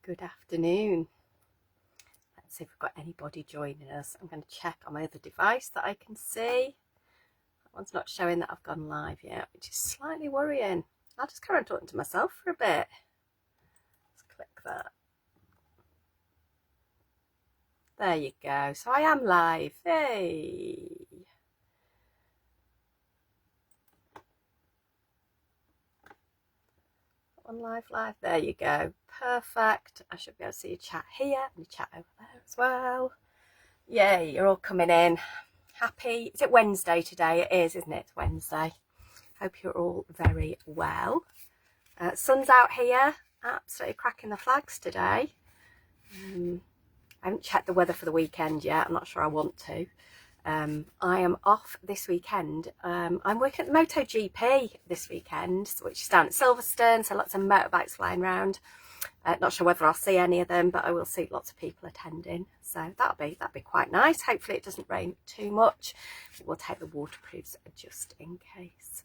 Good afternoon. Let's see if we've got anybody joining us. I'm going to check on my other device that I can see. That one's not showing that I've gone live yet, which is slightly worrying. I'll just carry on talking to myself for a bit. Let's click that. There you go. So I am live. Hey. On live. There you go. Perfect. I should be able to see your chat here and your chat over there as well. Yay, you're all coming in. Happy. Is it Wednesday today? It is, isn't it? It's Wednesday. Hope you're all very well. Sun's out here. Absolutely cracking the flags today. I haven't checked the weather for the weekend yet. I'm not sure I want to. I am off this weekend. I'm working at the MotoGP this weekend, which is down at Silverstone, so lots of motorbikes flying around. Not sure whether I'll see any of them, but I will see lots of people attending. So that'll be quite nice. Hopefully it doesn't rain too much. We'll take the waterproofs just in case.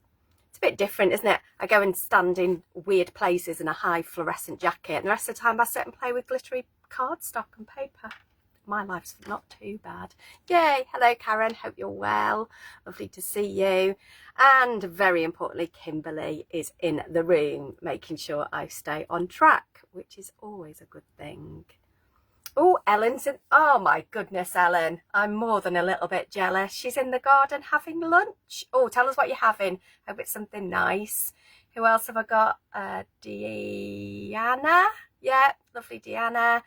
It's a bit different, isn't it? I go and stand in weird places in a high fluorescent jacket, and the rest of the time I sit and play with glittery cardstock and paper. My life's not too bad. Yay. Hello, Karen. Hope you're well. Lovely to see you. And very importantly, Kimberly is in the room, making sure I stay on track, which is always a good thing. Oh, Ellen's in. Oh, my goodness, Ellen. I'm more than a little bit jealous. She's in the garden having lunch. Oh, tell us what you're having. Hope it's something nice. Who else have I got? Deanna. Yeah, lovely Deanna.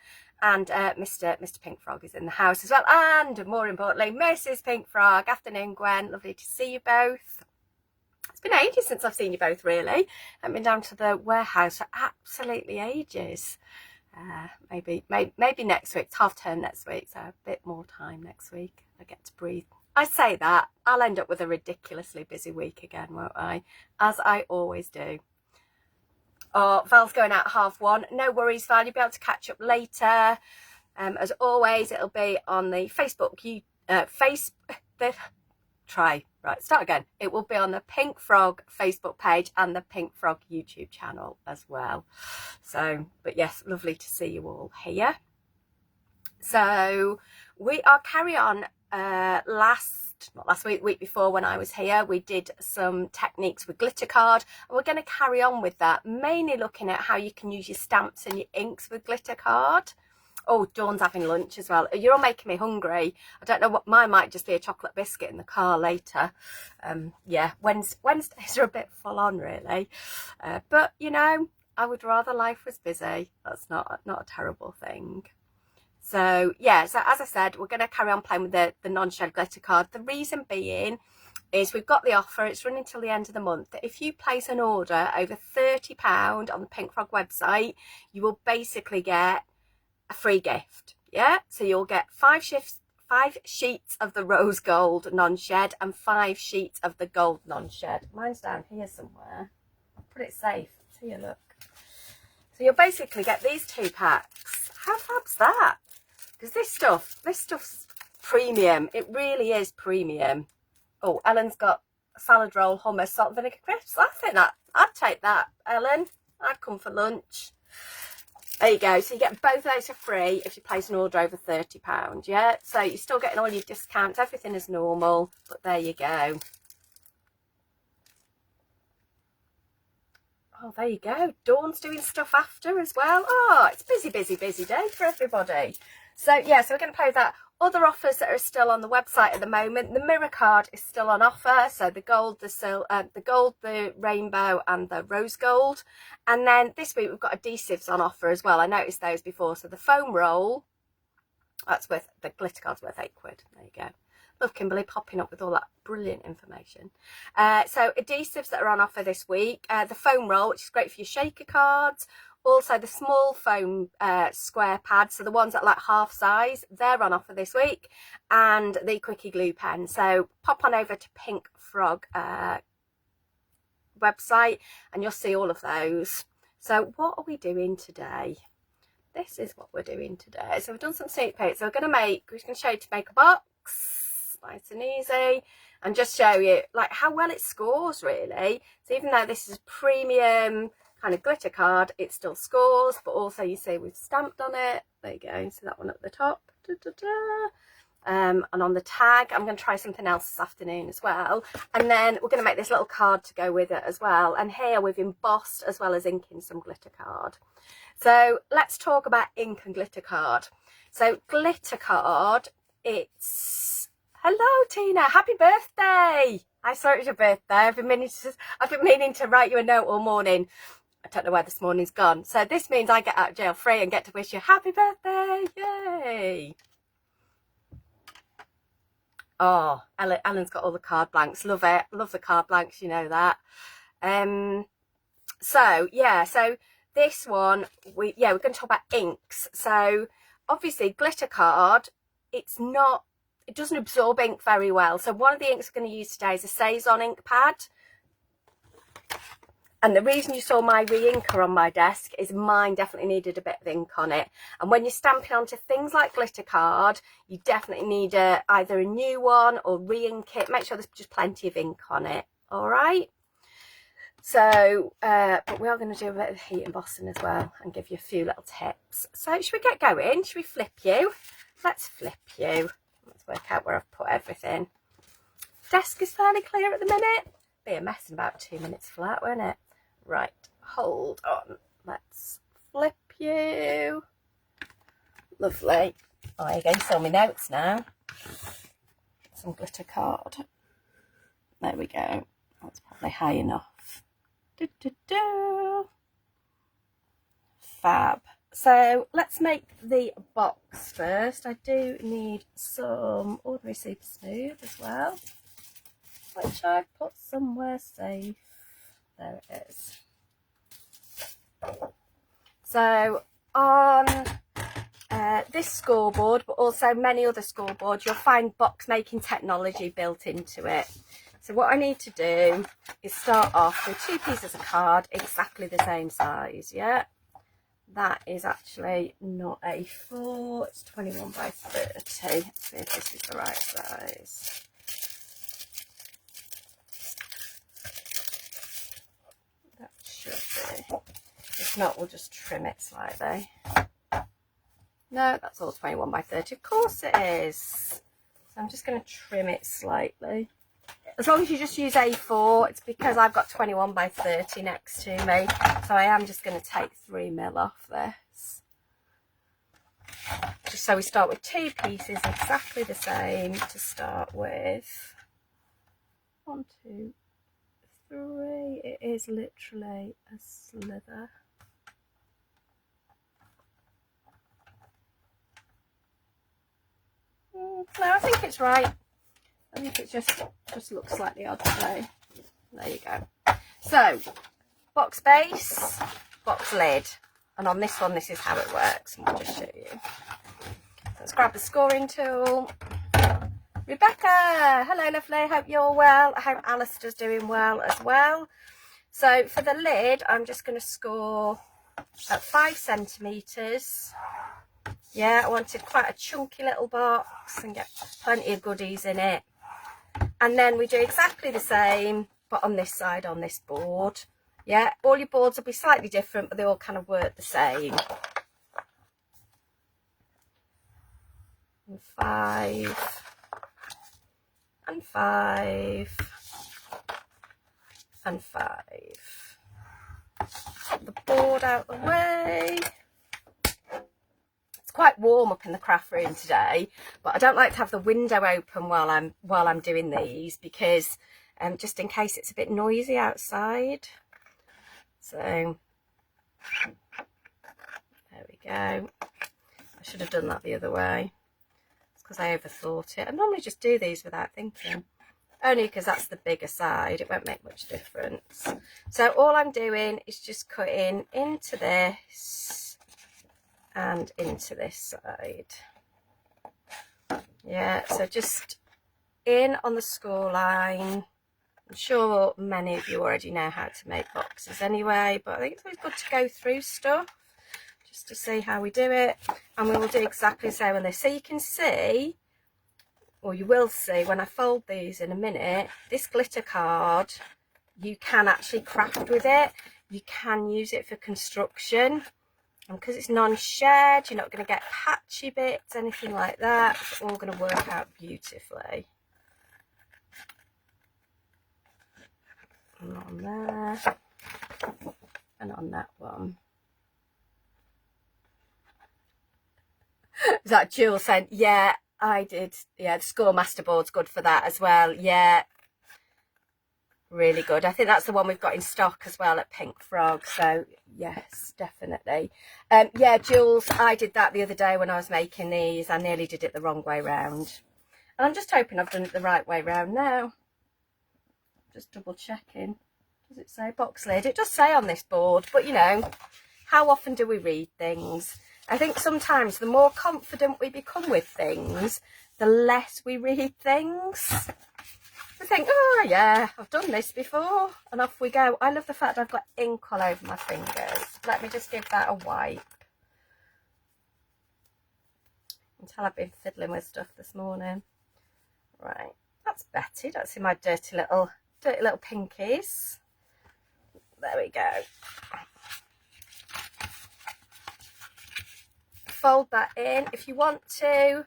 And Mr. Pink Frog is in the house as well. And more importantly, Mrs. Pink Frog. Afternoon, Gwen. Lovely to see you both. It's been ages since I've seen you both, really. I haven't been down to the warehouse for absolutely ages. Maybe next week. It's half term next week, so a bit more time next week. I get to breathe. I say that. I'll end up with a ridiculously busy week again, won't I? As I always do. Oh, Val's going out 1:30. No worries, Val. You'll be able to catch up later. As always, it'll be on the Facebook. Start again. It will be on the Pink Frog Facebook page and the Pink Frog YouTube channel as well. So, but yes, lovely to see you all here. So we are carry on. Not last week, week before when I was here, we did some techniques with glitter card, and we're going to carry on with that, mainly looking at how you can use your stamps and your inks with glitter card. Oh, Dawn's having lunch as well. You're all making me hungry. I don't know what mine might just be a chocolate biscuit in the car later. Yeah, Wednesdays are a bit full on, really. But you know, I would rather life was busy. That's not a terrible thing. So yeah, so as I said, we're going to carry on playing with the non-shed glitter card. The reason being is we've got the offer. It's running till the end of the month. That if you place an order over £30 on the Pink Frog website, you will basically get a free gift. Yeah, so you'll get 5 sheets of the rose gold non-shed and 5 sheets of the gold non-shed. Mine's down here somewhere. I'll put it safe. See you, look. So you'll basically get these 2 packs. How fab's that? Because this stuff's premium. It really is premium. Oh, Ellen's got a salad roll, hummus, salt and vinegar crisps. I think that I'd take that, Ellen. I'd come for lunch. There you go. So you get both of those for free if you place an order over £30. Yeah. So you're still getting all your discounts. Everything is normal. But there you go. Oh, there you go. Dawn's doing stuff after as well. Oh, it's busy day for everybody. So yeah, so we're going to play with that. Other offers that are still on the website at the moment. The mirror card is still on offer. So the gold, the rainbow, and the rose gold. And then this week we've got adhesives on offer as well. I noticed those before. So the foam roll, the glitter card's worth £8. There you go. Love Kimberly popping up with all that brilliant information. So adhesives that are on offer this week. The foam roll, which is great for your shaker cards. Also the small foam square pads, so the ones that are like half size, they're on offer this week. And the quickie glue pen. So pop on over to Pink Frog website and you'll see all of those. So what are we doing today? This is what we're doing today. So we've done some sneak peeks. So we're going to show you to make a box. Nice and easy, and just show you like how well it scores really. So even though this is premium kind of glitter card, it still scores, but also you see we've stamped on it. There you go, see that one at the top. Da, da, da. And on the tag, I'm going to try something else this afternoon as well, and then we're going to make this little card to go with it as well. And here we've embossed as well as inking some glitter card. So let's talk about ink and glitter card. So glitter card, it's, hello Tina, happy birthday. I saw it was your birthday. I've been meaning to write you a note all morning. I don't know where this morning's gone. So this means I get out of jail free and get to wish you happy birthday. Yay. Oh, Ellen's got all the card blanks. Love it. Love the card blanks, you know that. So yeah, so this one, we're going to talk about inks. So obviously glitter card, it doesn't absorb ink very well. So one of the inks we're going to use today is a Saison ink pad. And the reason you saw my re-inker on my desk is mine definitely needed a bit of ink on it. And when you're stamping onto things like glitter card, you definitely need either a new one or re-ink it. Make sure there's just plenty of ink on it. All right. So, but we are going to do a bit of heat embossing as well and give you a few little tips. So should we get going? Should we flip you? Let's flip you. Let's work out where I've put everything. Desk is fairly clear at the minute. Be a mess in about 2 minutes flat, won't it? Right, hold on. Let's flip you. Lovely. Oh, there you go. You saw my notes now. Some glitter card. There we go. That's probably high enough. Do, do, do. Fab. So let's make the box first. I do need some ordinary super smooth as well, which I put somewhere safe. There it is. So on this scoreboard, but also many other scoreboards, you'll find box making technology built into it. So what I need to do is start off with 2 pieces of card exactly the same size. Yeah, that is actually not A4, it's 21 by 30. Let's see if this is the right size. That should be. If not, we'll just trim it slightly. No, that's all 21 by 30. Of course it is. So I'm just going to trim it slightly. As long as you just use A4, it's because I've got 21 by 30 next to me. So I am just going to take 3mm off this. Just so we start with 2 pieces exactly the same to start with. 1, 2, 3. It is literally a slither. No, I think it's right. I think it just looks slightly odd today. There you go. So, box base, box lid. And on this one, this is how it works. And I'll just show you. So let's grab the scoring tool. Rebecca, hello lovely, hope you're well. I hope Alistair's doing well as well. So for the lid, I'm just going to score at 5 centimetres. Yeah, I wanted quite a chunky little box and get plenty of goodies in it. And then we do exactly the same, but on this side, on this board. Yeah, all your boards will be slightly different, but they all kind of work the same. And 5. And 5. And 5. Put the board out the way. Quite warm up in the craft room today, but I don't like to have the window open while I'm doing these, because just in case it's a bit noisy outside. So there we go. I should have done that the other way. It's because I overthought it. I normally just do these without thinking, only because that's the bigger side. It won't make much difference. So all I'm doing is just cutting into this and into this side. Yeah, so just in on the score line. I'm sure many of you already know how to make boxes anyway, but I think it's always good to go through stuff just to see how we do it. And we will do exactly the same on this. So you can see, or you will see when I fold these in a minute, this glitter card, you can actually craft with it. you can use it for construction. And because it's non-shed, you're not going to get patchy bits, anything like that. It's all going to work out beautifully. And on there. And on that one. Is that Jules saying, yeah, I did. Yeah, the Scoremaster board's good for that as well. Yeah, really good. I think that's the one we've got in stock as well at Pink Frog. So yes, definitely. Yeah, Jules, I did that the other day when I was making these. I nearly did it the wrong way round. And I'm just hoping I've done it the right way round now. Just double checking. Does it say box lid? It does say on this board, but you know, how often do we read things? I think sometimes the more confident we become with things, the less we read things. We think, oh yeah, I've done this before, and off we go. I love the fact I've got ink all over my fingers. Let me just give that a wipe. Until I've been fiddling with stuff this morning. Right, that's Betty. That's in my dirty little pinkies. There we go. Fold that in. If you want to,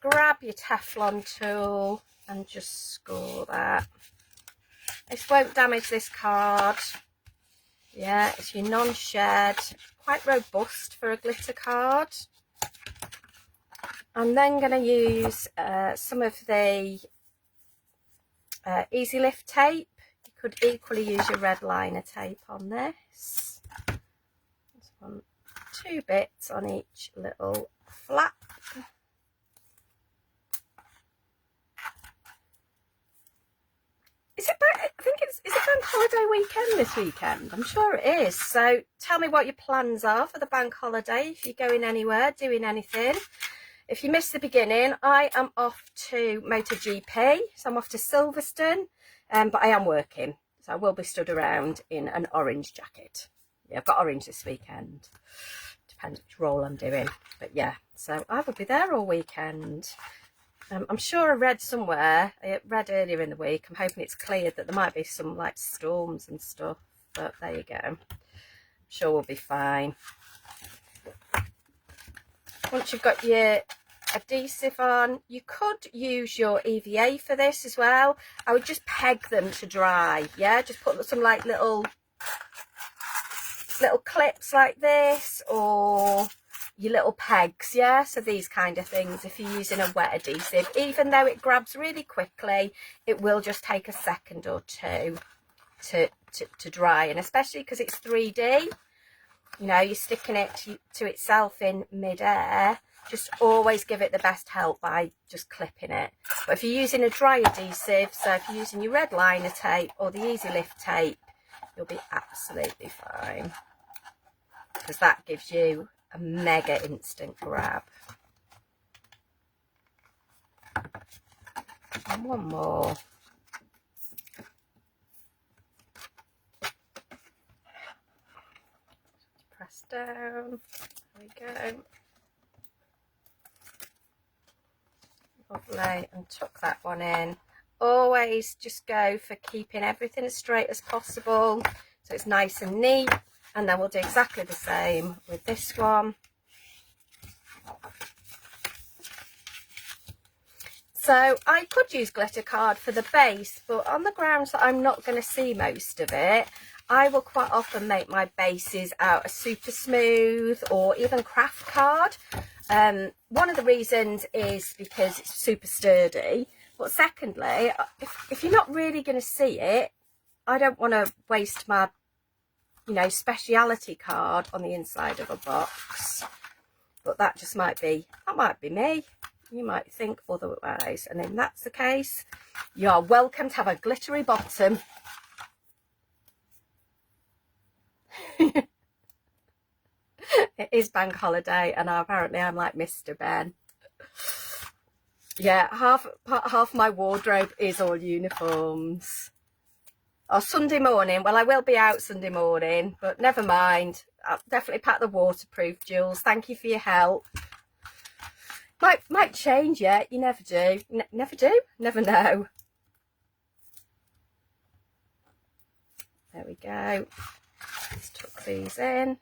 grab your Teflon tool and just score that. This won't damage this card. Yeah, it's your non-shed, quite robust for a glitter card. I'm then going to use some of the Easy Lift tape. You could equally use your red liner tape on this. Just want 2 bits on each little flap. Is it bank holiday weekend this weekend? I'm sure it is. So tell me what your plans are for the bank holiday. If you're going anywhere, doing anything. If you missed the beginning, I am off to MotoGP. So I'm off to Silverstone, but I am working. So I will be stood around in an orange jacket. Yeah, I've got orange this weekend. Depends which role I'm doing. But yeah, so I will be there all weekend. I'm sure I read somewhere, I read earlier in the week, I'm hoping it's cleared that there might be some like storms and stuff, but there you go. I'm sure we'll be fine. Once you've got your adhesive on, you could use your EVA for this as well. I would just peg them to dry, yeah, just put some like little clips like this, or your little pegs, yeah, so these kind of things. If you're using a wet adhesive, even though it grabs really quickly, it will just take a second or two to dry, and especially because it's 3D, you know, you're sticking it to itself in mid-air, just always give it the best help by just clipping it. But if you're using a dry adhesive, so if you're using your red liner tape or the Easy Lift tape, you'll be absolutely fine, because that gives you a mega instant grab. And one more. Press down. There we go. Lovely. And tuck that one in. Always just go for keeping everything as straight as possible, so it's nice and neat. And then we'll do exactly the same with this one. So I could use glitter card for the base, but on the grounds that I'm not going to see most of it, I will quite often make my bases out of super smooth or even craft card. One of the reasons is because it's super sturdy, but secondly, if you're not really going to see it, I don't want to waste my, you know, speciality card on the inside of a box. But that just might be me. You might think otherwise, and if that's the case, you're welcome to have a glittery bottom. It is bank holiday, and apparently I'm like Mr. Ben. Yeah, half my wardrobe is all uniforms. Or Sunday morning, well, I will be out Sunday morning, but never mind. I'll definitely pack the waterproof, Jules. Thank you for your help. Might change, yeah. You never do. Never know. There we go. Let's tuck these in.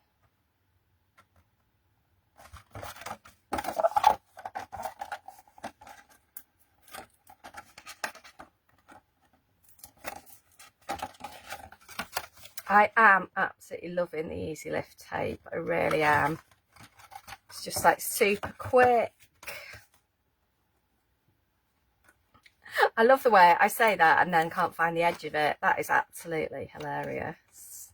I am absolutely loving the Easy Lift tape. I really am. It's just like super quick. I love the way I say that and then can't find the edge of it. That is absolutely hilarious.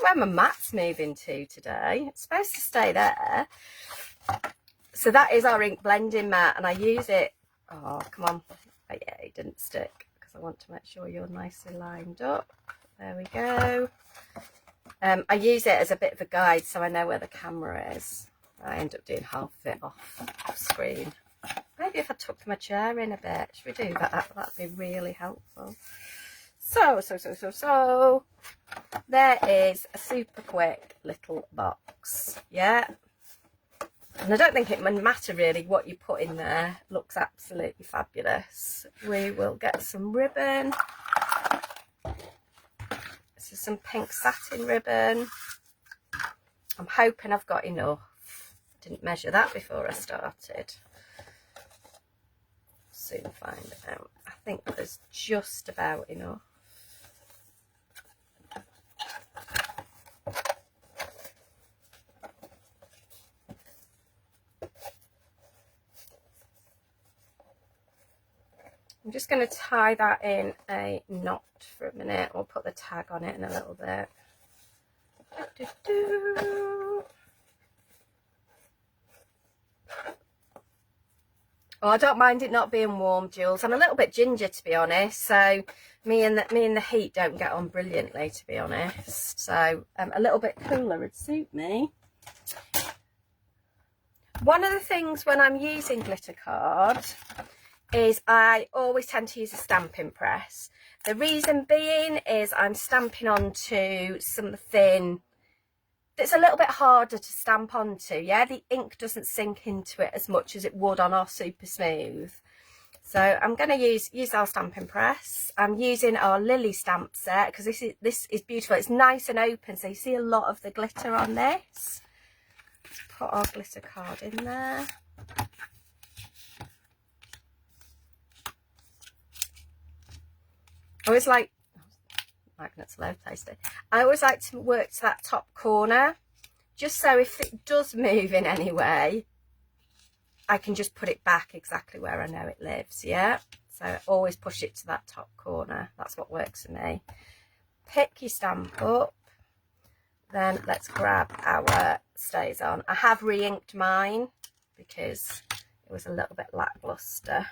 Where my mat's moving to today. It's supposed to stay there. So that is our ink blending mat, and I use it. Oh, come on. Oh, yeah, it didn't stick because I want to make sure you're nicely lined up. There we go. I use it as a bit of a guide so I know where the camera is. I end up doing half of it off screen. Maybe if I tucked my chair in a bit, should we do that? That'd be really helpful. So there is a super quick little box. Yeah. And I don't think it would matter really what you put in there. It looks absolutely fabulous. We will get some ribbon. This is some pink satin ribbon. I'm hoping I've got enough. Didn't measure that before I started. Soon find out. I think there's just about enough. I'm just going to tie that in a knot for a minute. We'll put the tag on it in a little bit. Oh, I don't mind it not being warm, Jules. I'm a little bit ginger, to be honest. So me and the heat don't get on brilliantly, to be honest. So a little bit cooler would suit me. One of the things when I'm using glitter card is I always tend to use a stamping press. The reason being is I'm stamping onto something that's a little bit harder to stamp onto. Yeah, the ink doesn't sink into it as much as it would on our super smooth. So I'm going to use our stamping press. I'm using our Lily stamp set because this is beautiful. It's nice and open, so you see a lot of the glitter on this. Let's put our glitter card in there. I always like, magnets all over the place. I always like to work to that top corner, just so if it does move in any way, I can just put it back exactly where I know it lives. Yeah, so always push it to that top corner. That's what works for me. Pick your stamp up, then let's grab our stays on. I have re-inked mine because it was a little bit lackluster.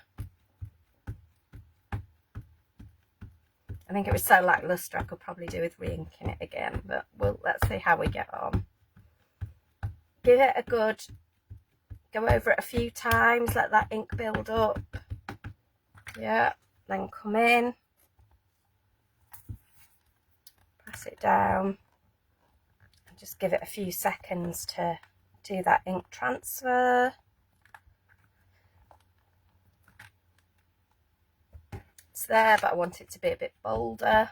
I think it was so lackluster I could probably do with re-inking it again, but let's see how we get on. Give it a good, go over it a few times, let that ink build up. Yeah, then come in, press it down, and just give it a few seconds to do that ink transfer. There, but I want it to be a bit bolder,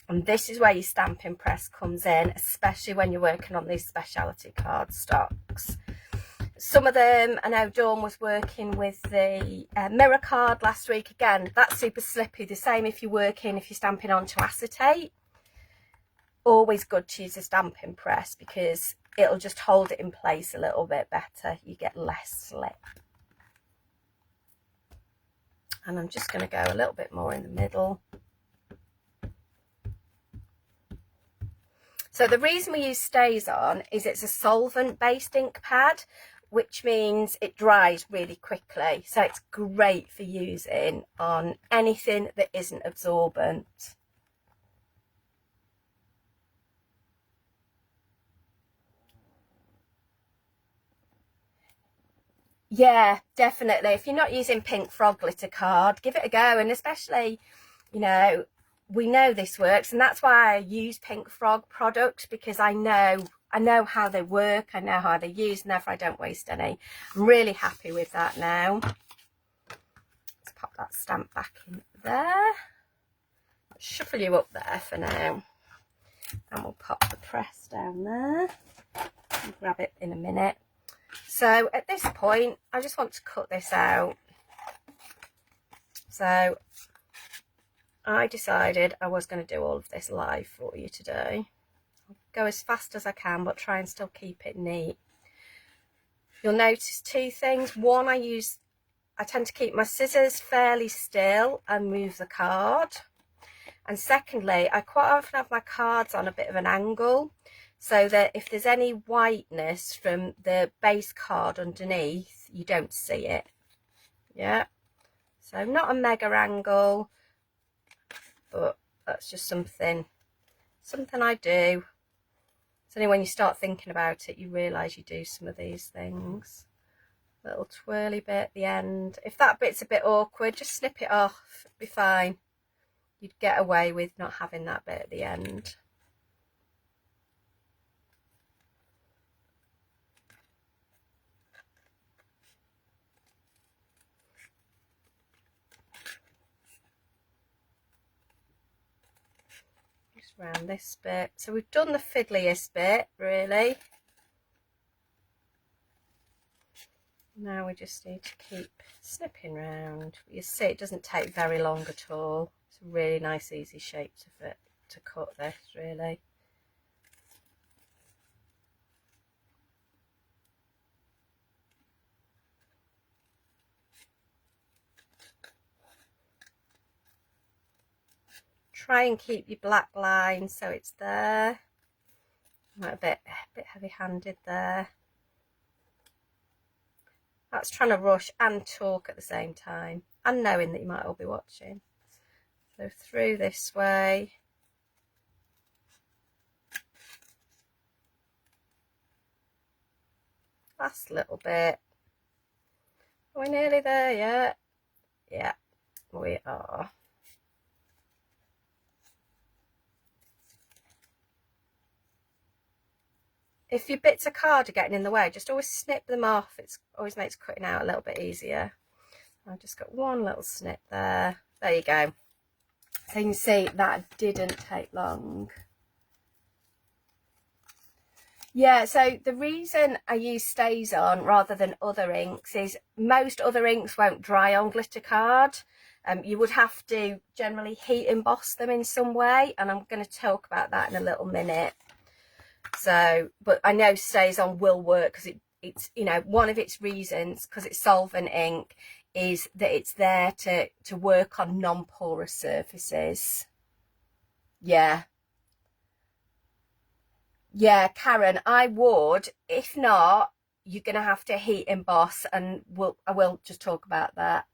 and this is where your stamping press comes in, especially when you're working on these specialty card stocks. Some of them, I know Dawn was working with the mirror card last week. Again, that's super slippy. The same if you're stamping onto acetate. Always good to use a stamping press because it'll just hold it in place a little bit better. You get less slip. And I'm just going to go a little bit more in the middle. So the reason we use Stays On is it's a solvent-based ink pad, which means it dries really quickly. So it's great for using on anything that isn't absorbent. Yeah, definitely. If you're not using Pink Frog glitter card, give it a go. And especially, you know, we know this works, and that's why I use Pink Frog products, because I know how they work, I know how they're used, and therefore I don't waste any. I'm really happy with that now. Let's pop that stamp back in there. Shuffle you up there for now. and we'll pop the press down there. I'll grab it in a minute. So at this point, I just want to cut this out. So I decided I was going to do all of this live for you today. I'll go as fast as I can, but try and still keep it neat. You'll notice two things. One, I tend to keep my scissors fairly still and move the card. And secondly, I quite often have my cards on a bit of an angle, so that if there's any whiteness from the base card underneath, you don't see it. Yeah, so not a mega angle, but that's just something I do. It's only when you start thinking about it you realise you do some of these things. Little twirly bit at the end. If that bit's a bit awkward, just snip it off, it'll be fine. You'd get away with not having that bit at the end. Just round this bit. So we've done the fiddliest bit, really. Now we just need to keep snipping round. You see, it doesn't take very long at all. It's a really nice, easy shape to cut this, really. Try and keep your black line so it's there. A bit heavy-handed there. That's trying to rush and talk at the same time, and knowing that you might all be watching. So through this way. Last little bit. Are we nearly there yet? Yeah, we are. If your bits of card are getting in the way, just always snip them off. It always makes cutting out a little bit easier. I've just got one little snip there. There you go. So you can see that didn't take long. Yeah, so the reason I use StazOn rather than other inks is most other inks won't dry on glitter card. You would have to generally heat emboss them in some way, and I'm going to talk about that in a little minute. So, but I know StazOn will work because it's, you know, one of its reasons, because it's solvent ink, is that it's there to work on non-porous surfaces. Yeah, Karen, I would. If not, you're going to have to heat emboss, and I will just talk about that.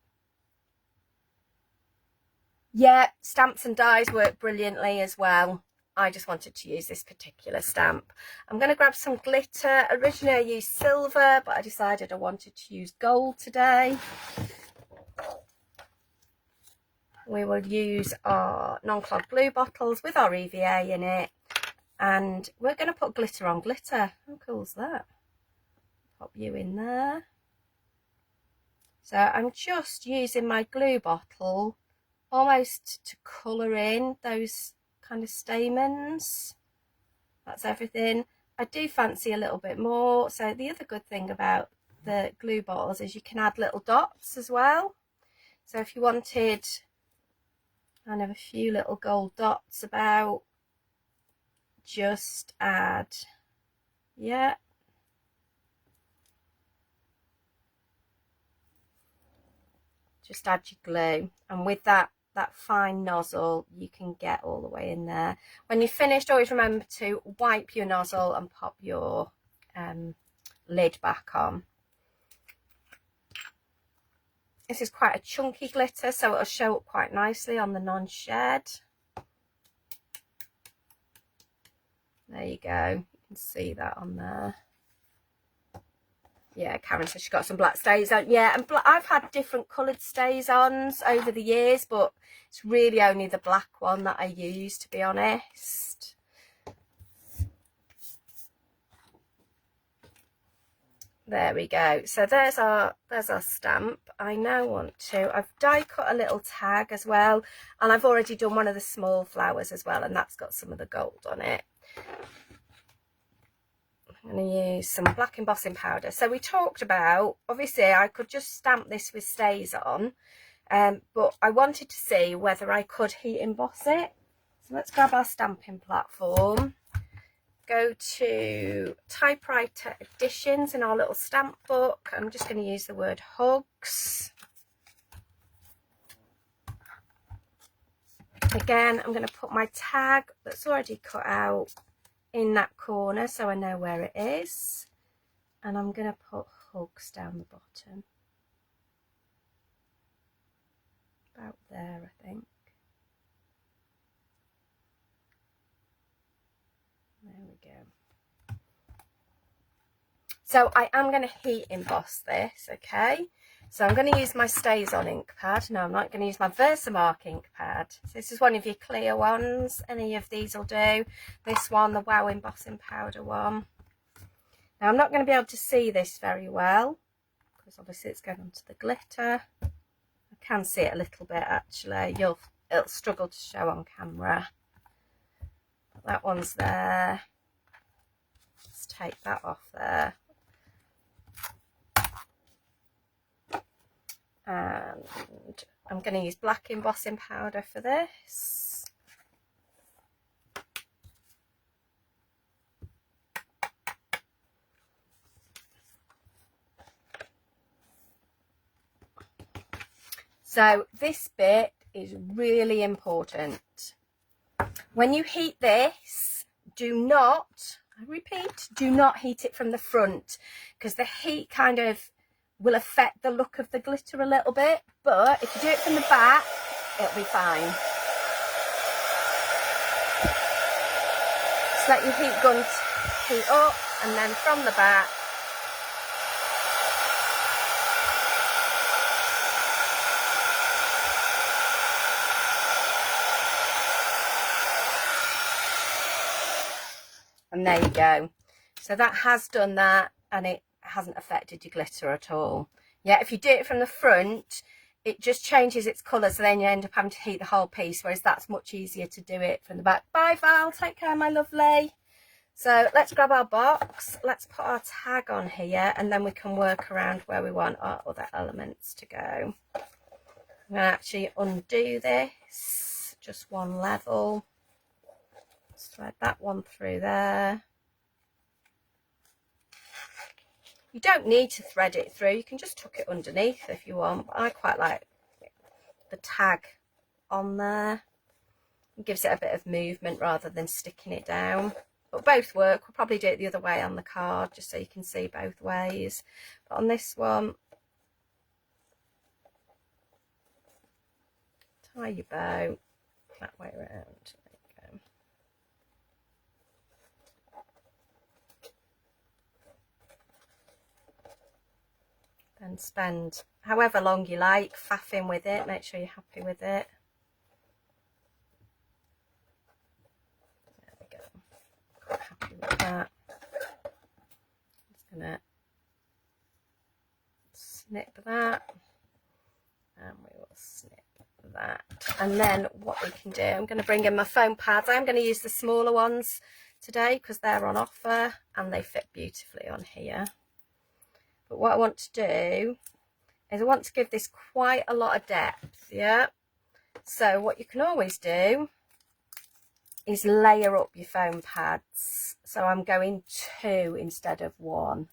Yeah, stamps and dies work brilliantly as well. I just wanted to use this particular stamp. I'm going to grab some glitter. Originally I used silver, but I decided I wanted to use gold today. We will use our non-clog glue bottles with our EVA in it, and we're going to put glitter on glitter. How cool is that? Pop you in there. So I'm just using my glue bottle almost to colour in those kind of stamens. That's everything. I do fancy a little bit more. So the other good thing about the glue bottles is you can add little dots as well. So if you wanted kind of a few little gold dots about, just add, yeah, just add your glue, and with that fine nozzle you can get all the way in there. When you're finished, always remember to wipe your nozzle and pop your lid back on. This is quite a chunky glitter, so it'll show up quite nicely on the non-shed. There you go, you can see that on there. Yeah, Karen says she's got some black StazOn. Yeah, and I've had different coloured StazOns over the years, but it's really only the black one that I use, to be honest. There we go. So there's our stamp. I now want to, I've die cut a little tag as well, and I've already done one of the small flowers as well, and that's got some of the gold on it. I'm going to use some black embossing powder. So we talked about, obviously I could just stamp this with stays on, but I wanted to see whether I could heat emboss it. So let's grab our stamping platform, go to typewriter editions in our little stamp book. I'm just going to use the word hugs. Again, I'm going to put my tag that's already cut out in that corner so I know where it is, and I'm going to put hugs down the bottom, about there I think. There we go. So I am going to heat emboss this, okay? So I'm going to use my Stays On ink pad. No, I'm not going to use my Versamark ink pad. So this is one of your clear ones. Any of these will do. This one, the Wow embossing powder one. Now I'm not going to be able to see this very well because obviously it's going onto the glitter. I can see it a little bit actually. It'll struggle to show on camera. But that one's there. Let's take that off there. And I'm going to use black embossing powder for this. So this bit is really important. When you heat this, do not, I repeat, do not heat it from the front, because the heat kind of will affect the look of the glitter a little bit, but if you do it from the back, it'll be fine. Just let your heat gun heat up, and then from the back, and there you go. So that has done that, and it hasn't affected your glitter at all. Yeah, if you do it from the front, it just changes its colour, so then you end up having to heat the whole piece, whereas that's much easier to do it from the back. Bye Val, take care my lovely. So let's grab our box, let's put our tag on here, and then we can work around where we want our other elements to go. I'm going to actually undo this, just one level. Let's thread that one through there. You don't need to thread it through, you can just tuck it underneath if you want, but I quite like the tag on there. It gives it a bit of movement rather than sticking it down. But both work. We'll probably do it the other way on the card just so you can see both ways. But on this one, tie your bow that way around. And spend however long you like faffing with it. Make sure you're happy with it. There we go. Quite happy with that. Just gonna snip that, and we will snip that. And then what we can do, I'm going to bring in my foam pads. I'm going to use the smaller ones today because they're on offer and they fit beautifully on here. But what I want to do is I want to give this quite a lot of depth, yeah? So what you can always do is layer up your foam pads. So I'm going 2 instead of 1.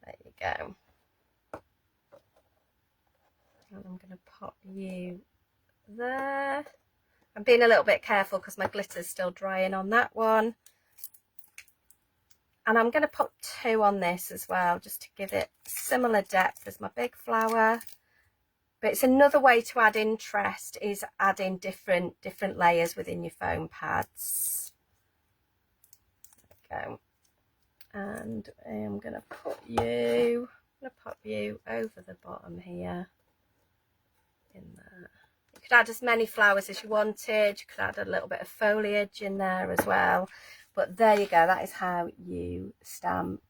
There you go. And I'm going to pop you there. I'm being a little bit careful because my glitter's still drying on that one. And I'm going to put 2 on this as well, just to give it similar depth as my big flower. But it's another way to add interest, is adding different layers within your foam pads. There we go. And I'm going to pop you over the bottom here. In there. You could add as many flowers as you wanted. You could add a little bit of foliage in there as well. But there you go, that is how you stamp.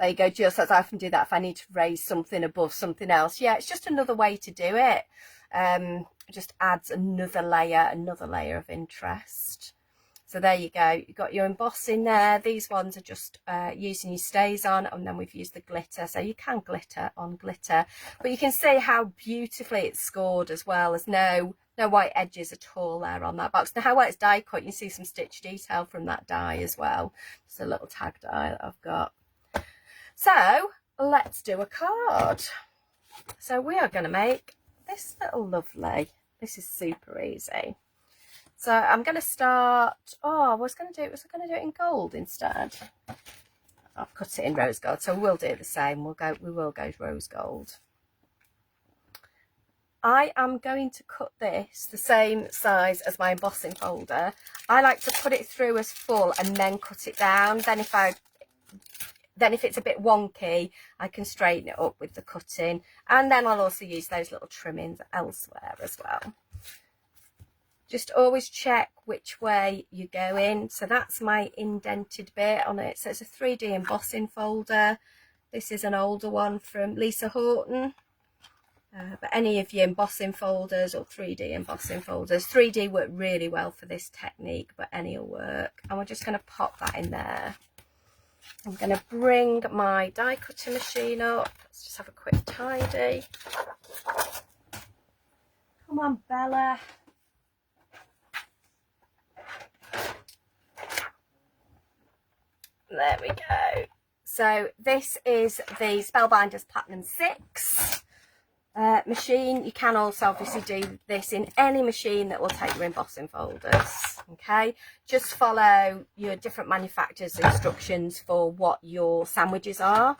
There you go, just as I often do that if I need to raise something above something else. Yeah, it's just another way to do it. just adds another layer of interest. So there you go, you've got your embossing there. These ones are just using your stays on, and then we've used the glitter, so you can glitter on glitter, but you can see how beautifully it's scored as well. There's no white edges at all there on that box. Now how it's die cut, you can see some stitch detail from that die as well. Just a little tag die that I've got. So let's do a card. So we are going to make this little lovely. This is super easy. So I'm going to start, I was going to do it in gold instead. I've cut it in rose gold, so we'll do the same. We will go rose gold. I am going to cut this the same size as my embossing folder. I like to put it through as full and then cut it down. Then if it's a bit wonky, I can straighten it up with the cutting. And then I'll also use those little trimmings elsewhere as well. Just always check which way you go in. So that's my indented bit on it. So it's a 3D embossing folder. This is an older one from Lisa Horton. But any of your embossing folders or 3D embossing folders, 3D work really well for this technique, but any will work. And we're just going to pop that in there. I'm going to bring my die cutting machine up. Let's just have a quick tidy. Come on, Bella. There we go. So this is the Spellbinders Platinum 6 machine. You can also obviously do this in any machine that will take your embossing folders. Okay, just follow your different manufacturers' instructions for what your sandwiches are.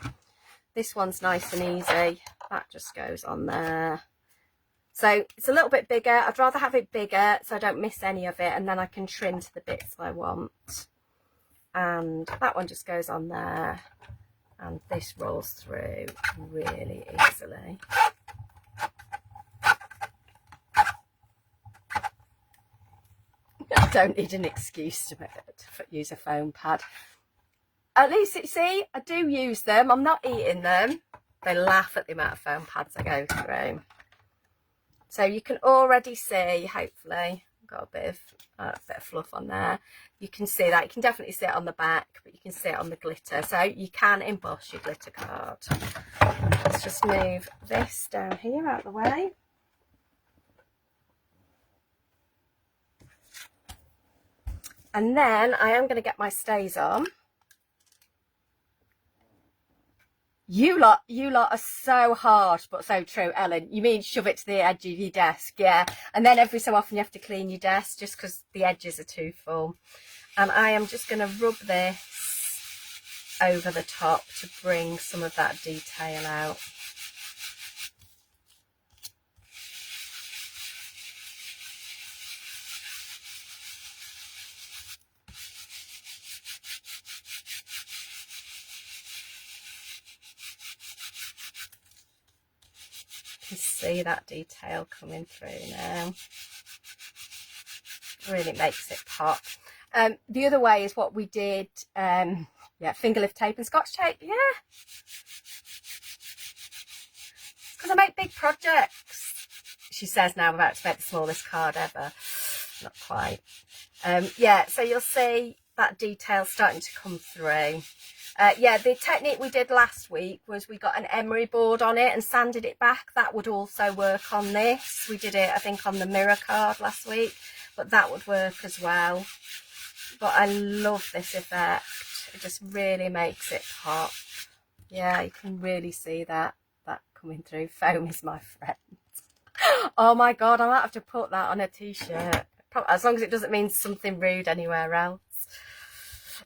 This one's nice and easy. That just goes on there. So it's a little bit bigger. I'd rather have it bigger so I don't miss any of it, and then I can trim to the bits I want. And that one just goes on there, and this rolls through really easily. I don't need an excuse to use a foam pad. At least, see, I do use them. I'm not eating them. They laugh at the amount of foam pads I go through. So you can already see, hopefully, I've got a bit of fluff on there. You can see that. You can definitely see it on the back, but you can see it on the glitter. So you can emboss your glitter card. Let's just move this down here out of the way. And then I am going to get my stays on. You lot are so harsh, but so true, Ellen. You mean shove it to the edge of your desk, yeah? And then every so often you have to clean your desk just because the edges are too full. And I am just going to rub this over the top to bring some of that detail out. You can see that detail coming through now. Really makes it pop. The other way is what we did, yeah, finger lift tape and scotch tape, yeah. Because I make big projects. She says now I'm about to make the smallest card ever. Not quite. Yeah, so you'll see that detail starting to come through. Yeah, the technique we did last week was we got an emery board on it and sanded it back. That would also work on this. We did it, I think, on the mirror card last week, but that would work as well. But I love this effect. It just really makes it pop. Yeah, you can really see that coming through. Foam is my friend. Oh my God, I might have to put that on a t-shirt. As long as it doesn't mean something rude anywhere else.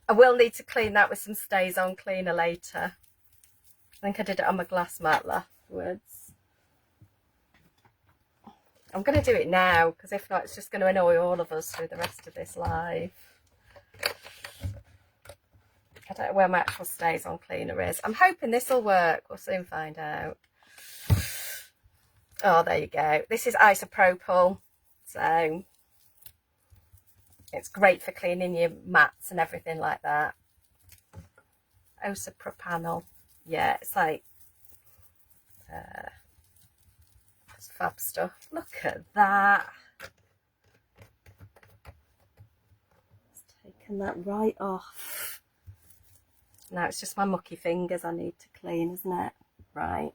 I will need to clean that with some Stays On cleaner later. I think I did it on my glass mat afterwards. I'm going to do it now, because if not, it's just going to annoy all of us through the rest of this live. I don't know where my actual Stays On cleaner is. I'm hoping this will work. We'll soon find out. Oh, there you go. This is isopropyl, so it's great for cleaning your mats and everything like that. Isopropanol. Yeah, it's like it's fab stuff. Look at that. It's taken that right off. Now it's just my mucky fingers I need to clean, isn't it? Right.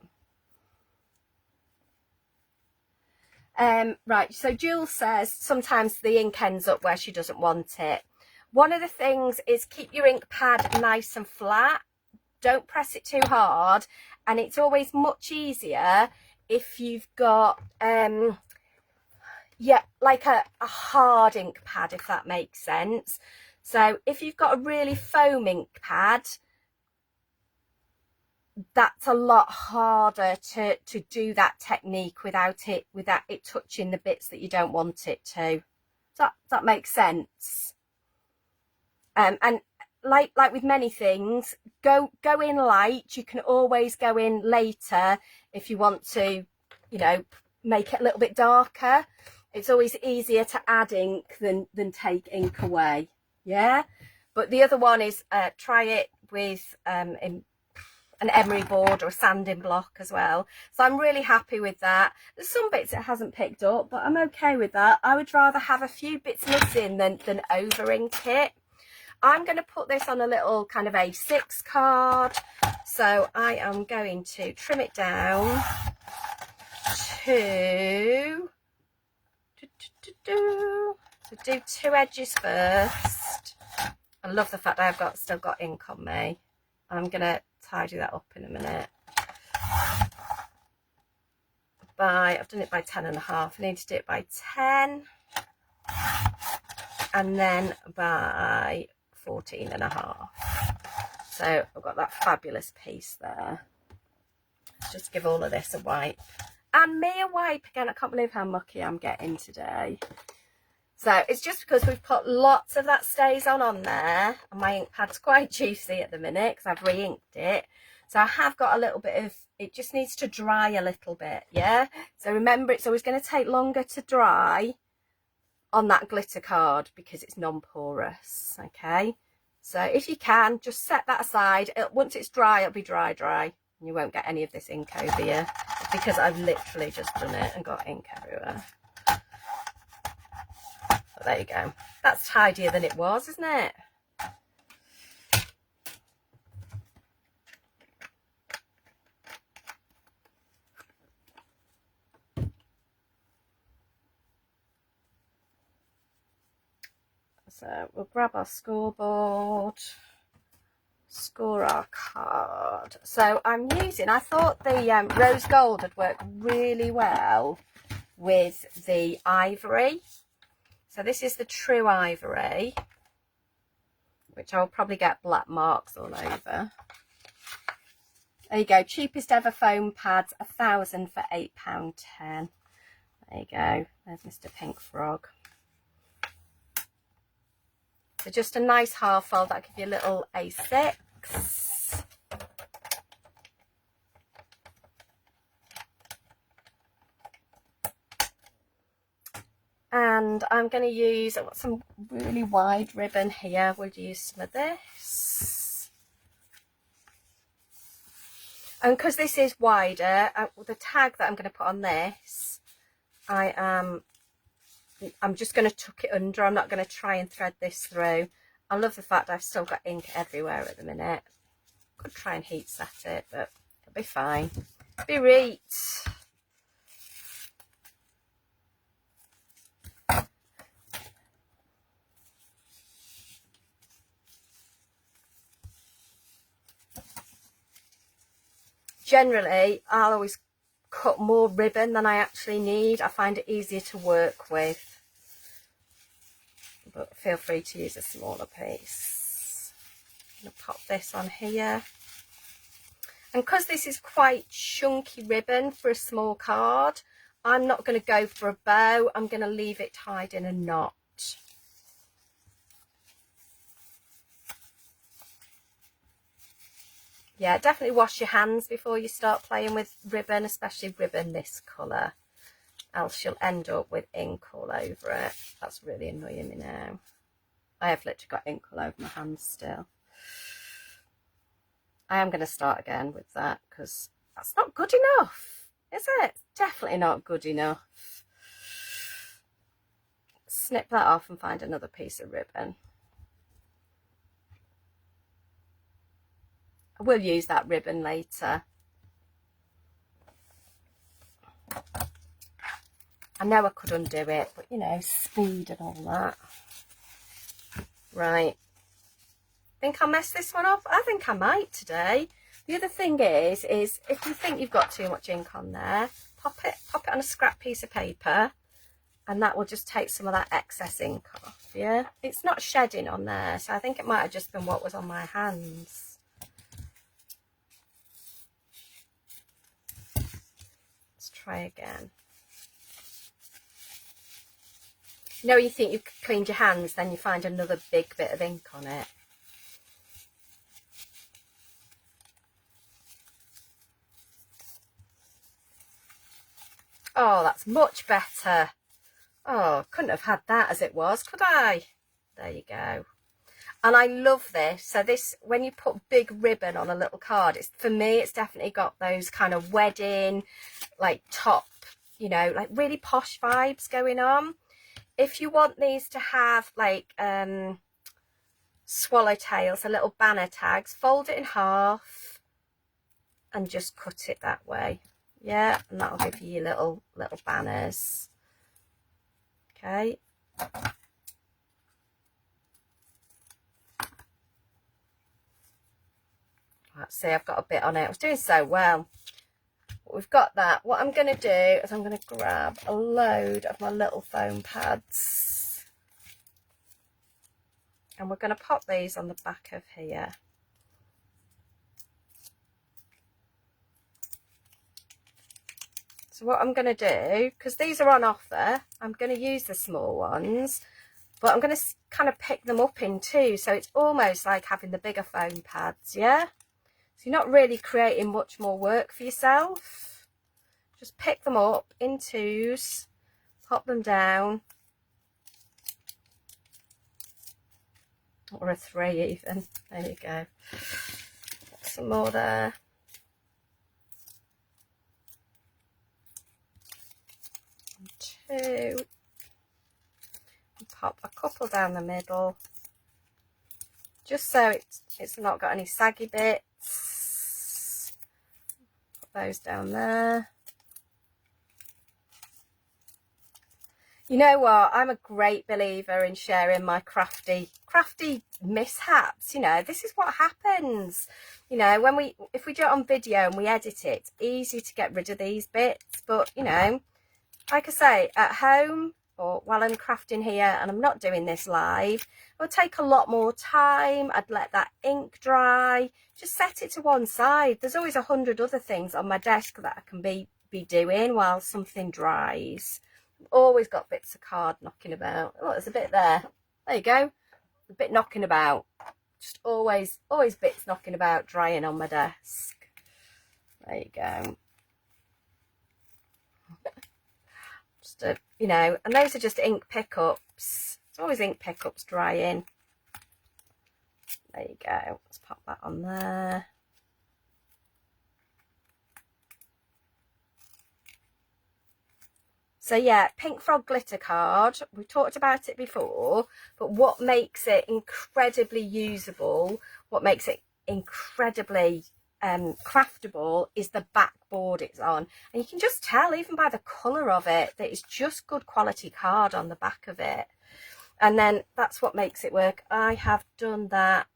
Right, so Jules says sometimes the ink ends up where she doesn't want it. One of the things is keep your ink pad nice and flat. Don't press it too hard. And it's always much easier if you've got, yeah, like a hard ink pad, if that makes sense. So if you've got a really foam ink pad, that's a lot harder to do that technique without it touching the bits that you don't want it to. Does that make sense? And like with many things, go in light. You can always go in later if you want to, you know, make it a little bit darker. It's always easier to add ink than take ink away. Yeah. But the other one is try it with an emery board or a sanding block as well. So I'm really happy with that. There's some bits it hasn't picked up, but I'm okay with that. I would rather have a few bits missing than over ink it. I'm going to put this on a little kind of A6 card. So I am going to trim it down to do 2 edges first. I love the fact that I've still got ink on me. I'm going to tidy that up in a minute. I've done it by 10.5. I need to do it by 10 and then by 14.5. So I've got that fabulous piece there. Let's just give all of this a wipe. And me a wipe again. I can't believe how mucky I'm getting today. So it's just because we've put lots of that StazOn on there, and my ink pad's quite juicy at the minute because I've re-inked it. So I have got a little bit of, it just needs to dry a little bit, yeah? So remember, it's always going to take longer to dry on that glitter card because it's non-porous, okay? So if you can, just set that aside. Once it's dry, it'll be dry, and you won't get any of this ink over you because I've literally just done it and got ink everywhere. But there you go. That's tidier than it was, isn't it? So we'll grab our scoreboard, score our card. So I'm using, I thought the rose gold would work really well with the ivory. So this is the true ivory, which I'll probably get black marks all over. There you go, cheapest ever foam pads, 1,000 for £8.10. There you go, there's Mr. Pink Frog. So just a nice half fold, that'll give you a little A6. And I'm going to use, I've got some really wide ribbon here. We'll use some of this. And because this is wider, the tag that I'm going to put on this, I'm just going to tuck it under. I'm not going to try and thread this through. I love the fact I've still got ink everywhere at the minute. Could try and heat set it, but it'll be fine. Be right. Generally, I'll always cut more ribbon than I actually need. I find it easier to work with. But feel free to use a smaller piece. I'm going to pop this on here. And because this is quite chunky ribbon for a small card, I'm not going to go for a bow. I'm going to leave it tied in a knot. Yeah, definitely wash your hands before you start playing with ribbon, especially ribbon this colour. Else you'll end up with ink all over it. That's really annoying me now. I have literally got ink all over my hands still. I am going to start again with that because that's not good enough, is it? definitely not good enough. Snip that off and find another piece of ribbon. I will use that ribbon later. I know I could undo it, but you know, speed and all that. Right. Think I'll mess this one up? I think I might today. The other thing is if you think you've got too much ink on there, pop it on a scrap piece of paper, and that will just take some of that excess ink off. Yeah, it's not shedding on there, so I think it might have just been what was on my hands. Let's try again. You know, you think you've cleaned your hands, then you find another big bit of ink on it. Oh, that's much better. Oh, couldn't have had that as it was, could I? There you go. And I love this. So this, when you put big ribbon on a little card, it's, for me, it's definitely got those kind of wedding, like top, you know, like really posh vibes going on. If you want these to have like swallowtail, so little banner tags, fold it in half and just cut it that way. Yeah, and that'll give you your little banners. Okay. Let's see, I've got a bit on it. I was doing so well. We've got that. What I'm going to do is I'm going to grab a load of my little foam pads. And we're going to pop these on the back of here. So what I'm going to do, because these are on offer, I'm going to use the small ones, but I'm going to kind of pick them up in two. So it's almost like having the bigger foam pads, yeah? So you're not really creating much more work for yourself. Just pick them up in twos, pop them down. Or a three even. There you go. Put some more there. Two, and pop a couple down the middle, just so it's not got any saggy bits. Put those down there. You know what, I'm a great believer in sharing my crafty mishaps. You know, this is what happens, you know, when if we do it on video and we edit it, it's easy to get rid of these bits, but you know, like I say, at home or while I'm crafting here and I'm not doing this live, it would take a lot more time. I'd let that ink dry, just set it to one side. There's always 100 other things on my desk that I can be doing while something dries. I've always got bits of card knocking about. Oh, there's a bit there. There you go. A bit knocking about. Just always bits knocking about, drying on my desk. There you go. You know, and those are just ink pickups. It's always ink pickups drying. There you go. Let's pop that on there. So yeah, Pink Frog glitter card. We've talked about it before, but what makes it incredibly usable, what makes it incredibly craftable is the backboard it's on, and you can just tell even by the colour of it that it's just good quality card on the back of it, and then that's what makes it work. I have done that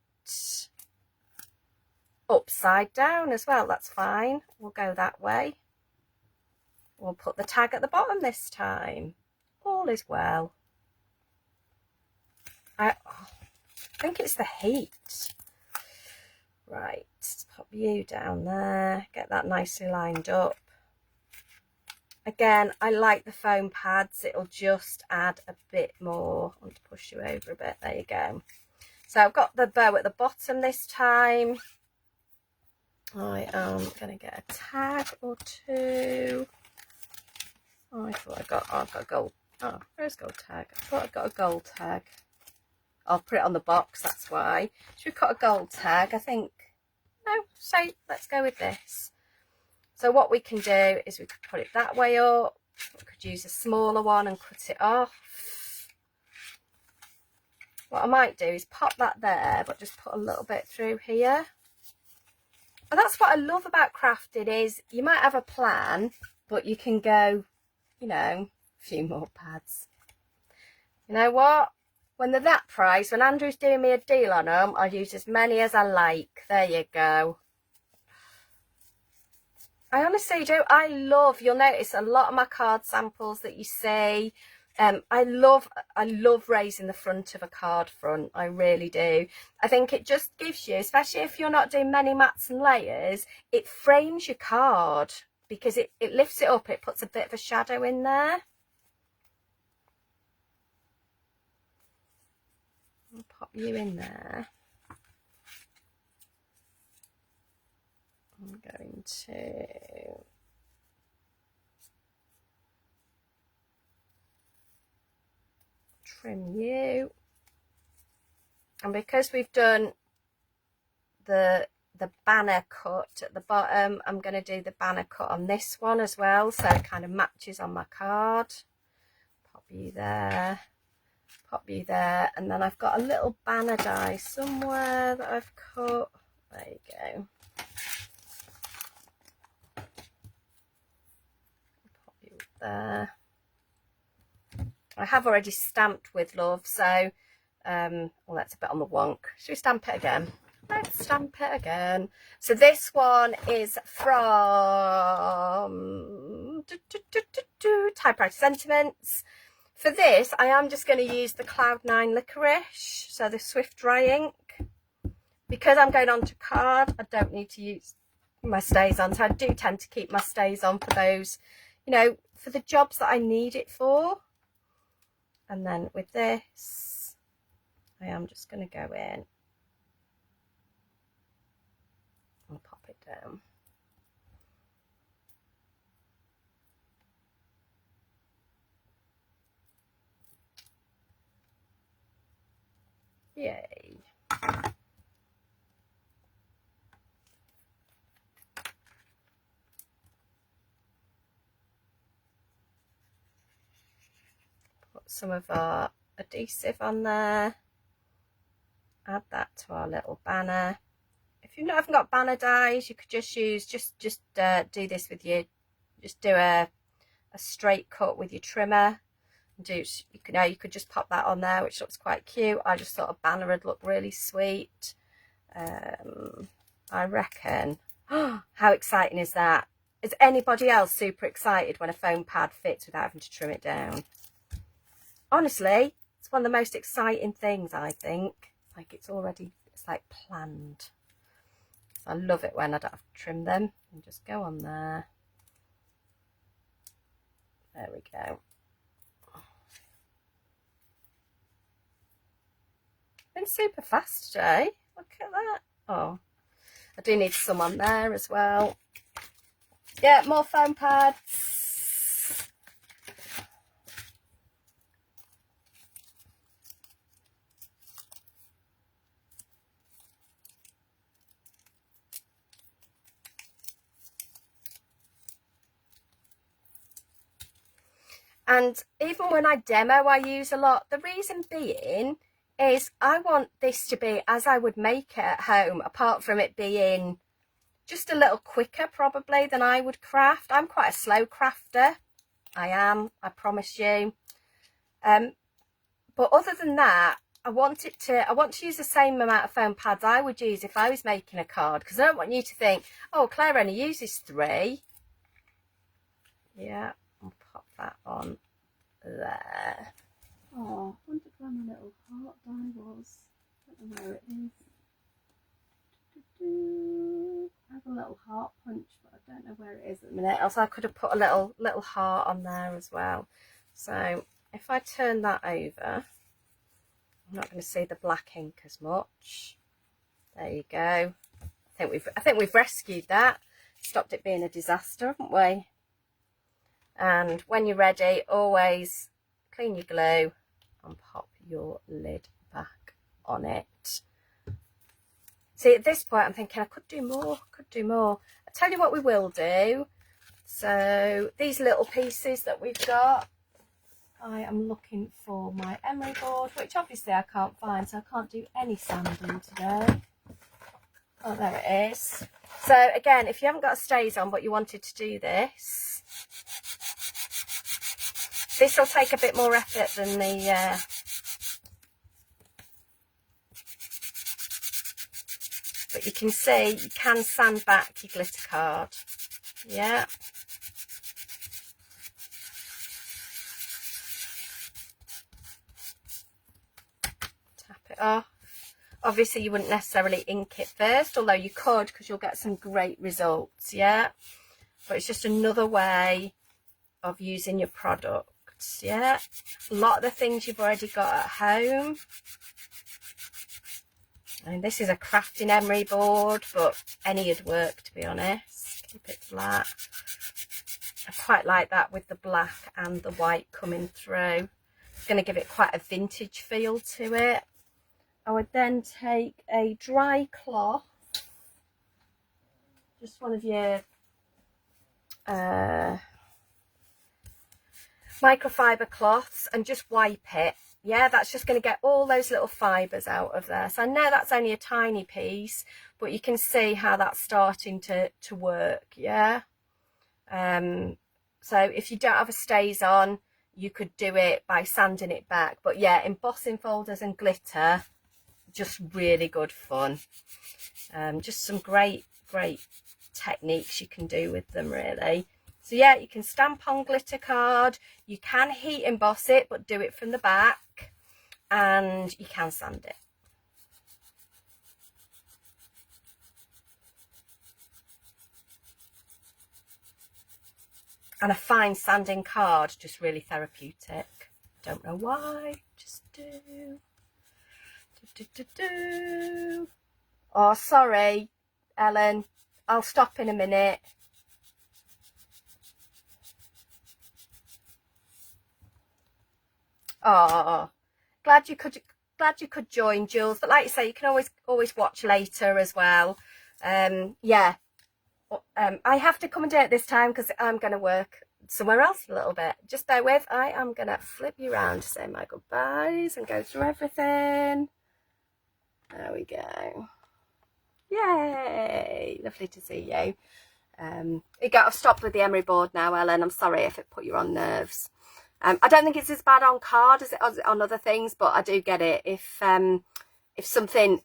upside down as well. That's fine, we'll go that way. We'll put the tag at the bottom this time. All is well. I think it's the heat. Right, let's pop you down there, get that nicely lined up. Again, I like the foam pads, it'll just add a bit more. I want to push you over a bit, there you go. So I've got the bow at the bottom this time. I am going to get a tag or two. Oh, I thought I've got a gold. Oh, where's gold tag? I thought I'd got a gold tag. I'll put it on the box, that's why. Should we cut a gold tag? I think, no, so let's go with this. So what we can do is we could put it that way up. We could use a smaller one and cut it off. What I might do is pop that there, but just put a little bit through here. And that's what I love about crafting, is you might have a plan, but you can go, you know, a few more pads. You know what? When they're that price, when Andrew's doing me a deal on them, I'll use as many as I like. There you go. I honestly do. I love, you'll notice a lot of my card samples that you see. I love raising the front of a card front. I really do. I think it just gives you, especially if you're not doing many mats and layers, it frames your card because it lifts it up. It puts a bit of a shadow in there. I'll pop you in there. I'm going to trim you, and because we've done the banner cut at the bottom, I'm going to do the banner cut on this one as well, so it kind of matches on my card. Pop you there, pop you there, and then I've got a little banner die somewhere that I've cut. There you go. Pop you there. I have already stamped with love, so well, that's a bit on the wonk. Should we stamp it again? Let's stamp it again. So this one is from Typewriter Sentiments. For this, I am just going to use the Cloud9 Licorice, so the Swift Dry Ink. Because I'm going on to card, I don't need to use my stays on, so I do tend to keep my stays on for those, you know, for the jobs that I need it for. And then with this, I am just going to go in and pop it down. Yay. Put some of our adhesive on there. Add that to our little banner. If you haven't got banner dies, you could just use, do this with your, just do a straight cut with your trimmer. You could just pop that on there, which looks quite cute. I just thought a banner would look really sweet. I reckon. How exciting is that? Is anybody else super excited when a foam pad fits without having to trim it down? Honestly, it's one of the most exciting things, I think. Like it's like planned. So I love it when I don't have to trim them. And just go on there. There we go. Been super fast today. Look at that. Oh, I do need some on there as well. Yeah, more foam pads. And even when I demo, I use a lot. The reason being is I want this to be as I would make it at home, apart from it being just a little quicker probably than I would craft. I'm quite a slow crafter. I am, I promise you. But other than that, I want to use the same amount of foam pads I would use if I was making a card, because I don't want you to think, oh, Claire only uses 3. Yeah, I'll pop that on there. Oh, I wondered where my little heart die was. I don't know where it is. I have a little heart punch, but I don't know where it is at the minute. Else I could have put a little heart on there as well. So if I turn that over, I'm not going to see the black ink as much. There you go. I think we've rescued that. Stopped it being a disaster, haven't we? And when you're ready, always clean your glue and pop your lid back on it. See, at this point I'm thinking I could do more. tell you what we will do. So these little pieces that we've got, I am looking for my emery board, which obviously I can't find, so I can't do any sanding today. Oh, there it is. So again, if you haven't got a stays on but you wanted to do this, this will take a bit more effort than the but you can see you can sand back your glitter card. Yeah. Tap it off. Obviously you wouldn't necessarily ink it first, although you could, because you'll get some great results. Yeah, but it's just another way of using your products. Yeah, a lot of the things you've already got at home. And this is a crafting emery board, but any would work, to be honest. Keep it flat. I quite like that with the black and the white coming through. It's going to give it quite a vintage feel to it. I would then take a dry cloth, just one of your microfiber cloths, and just wipe it. Yeah, that's just going to get all those little fibres out of there. So I know that's only a tiny piece, but you can see how that's starting to work. Yeah. So if you don't have a stays on, you could do it by sanding it back. But yeah, embossing folders and glitter, just really good fun. Just some great techniques you can do with them, really. So yeah, you can stamp on glitter card, you can heat emboss it, but do it from the back, and you can sand it. And I find sanding card just really therapeutic. Don't know why, just do. Oh, sorry, Ellen. I'll stop in a minute. Oh, glad you could join, Jules. But like you say, you can always watch later as well. Yeah. I have to come and do it this time because I'm going to work somewhere else a little bit. Just bear with. I am going to flip you around to say my goodbyes and go through everything. There we go. Yay! Lovely to see you. I've stopped with the emery board now, Ellen. I'm sorry if it put you on nerves. I don't think it's as bad on card as it is on other things, but I do get it. If something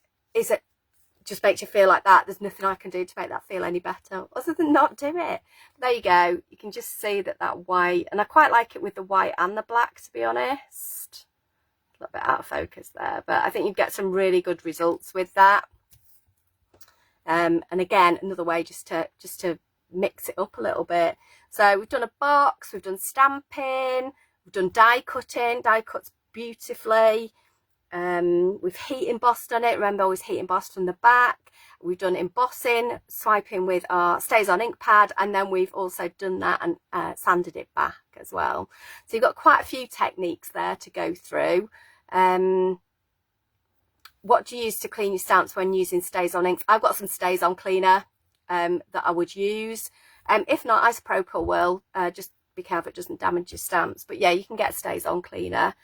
just makes you feel like that, there's nothing I can do to make that feel any better other than not do it. There you go. You can just see that white, and I quite like it with the white and the black, to be honest. A little bit out of focus there, but I think you'd get some really good results with that. And again, another way just to mix it up a little bit. So we've done a box, we've done stamping, we've done die cutting. Die cuts beautifully. We've heat embossed on it. Remember, always heat embossed from the back. We've done embossing, swiping with our stays on ink pad, and then we've also done that and sanded it back as well. So you've got quite a few techniques there to go through. What do you use to clean your stamps when using stays on inks? I've got some stays on cleaner that I would use. If not, isopropyl will. Just be careful it doesn't damage your stamps. But yeah, you can get stays on cleaner.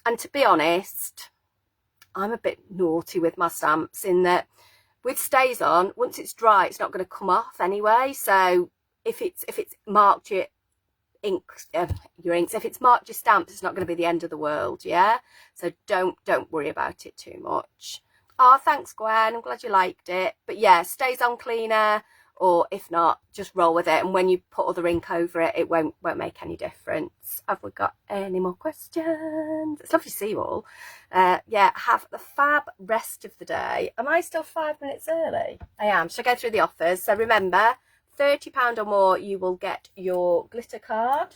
And to be honest, I'm a bit naughty with my stamps in that with stays on, once it's dry, it's not going to come off anyway. So if it's marked your inks, if it's marked your stamps, it's not going to be the end of the world. Yeah, so don't worry about it too much. Oh, thanks, Gwen. I'm glad you liked it. But yeah, stays on cleaner, or if not, just roll with it. And when you put other ink over it, it won't make any difference. Have we got any more questions? It's lovely to see you all. Yeah, have the fab rest of the day. Am I still 5 minutes early? I am. Should I go through the offers? So remember, £30 or more, you will get your glitter card.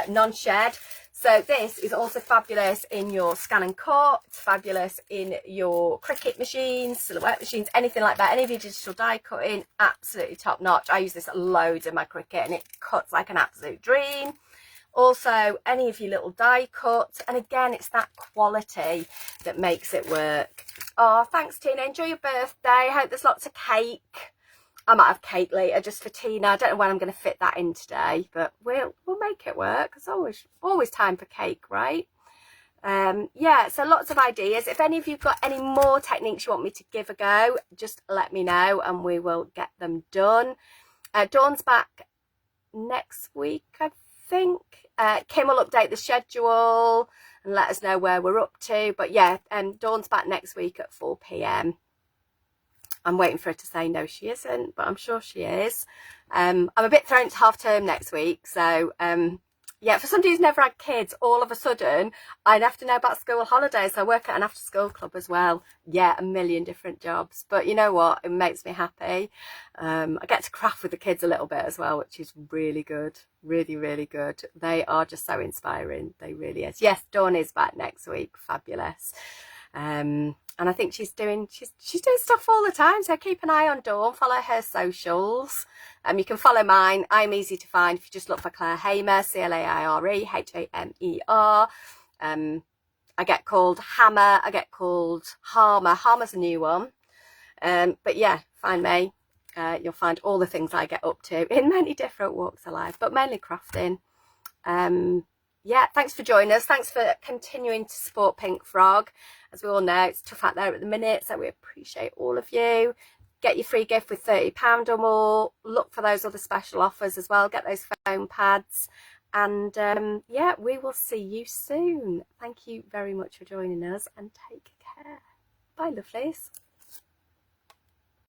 Non-shed. So this is also fabulous in your scan and cut. It's fabulous in your Cricut machines, silhouette machines, anything like that. Any of your digital die cutting, absolutely top notch. I use this loads in my Cricut and it cuts like an absolute dream. Also, any of your little die cuts, and again, it's that quality that makes it work. Oh, thanks, Tina. Enjoy your birthday. Hope there's lots of cake. I might have cake later just for Tina. I don't know when I'm going to fit that in today, but we'll make it work. It's always time for cake, right? Yeah, so lots of ideas. If any of you've got any more techniques you want me to give a go, just let me know and we will get them done. Dawn's back next week, I think. Kim will update the schedule and let us know where we're up to. But yeah, Dawn's back next week at 4 p.m. I'm waiting for her to say no, she isn't, but I'm sure she is. I'm a bit thrown to half term next week, so yeah, for somebody who's never had kids, all of a sudden I'd have to know about school holidays. I work at an after school club as well. Yeah, a million different jobs, but you know what, it makes me happy. I get to craft with the kids a little bit as well, which is really good, really, really good. They are just so inspiring, they really is. Yes, Dawn is back next week, fabulous. And I think she's doing stuff all the time, so keep an eye on Dawn, follow her socials. You can follow mine. I'm easy to find if you just look for Claire Hamer, Claire Hamer. I get called Hammer, I get called Harmer. Harmer's a new one. But yeah, find me. You'll find all the things I get up to in many different walks of life, but mainly crafting. Yeah, thanks for joining us. Thanks for continuing to support Pink Frog. As we all know, it's tough out there at the minute, so we appreciate all of you. Get your free gift with £30 or more. Look for those other special offers as well. Get those foam pads. And yeah, we will see you soon. Thank you very much for joining us and take care. Bye, lovelies.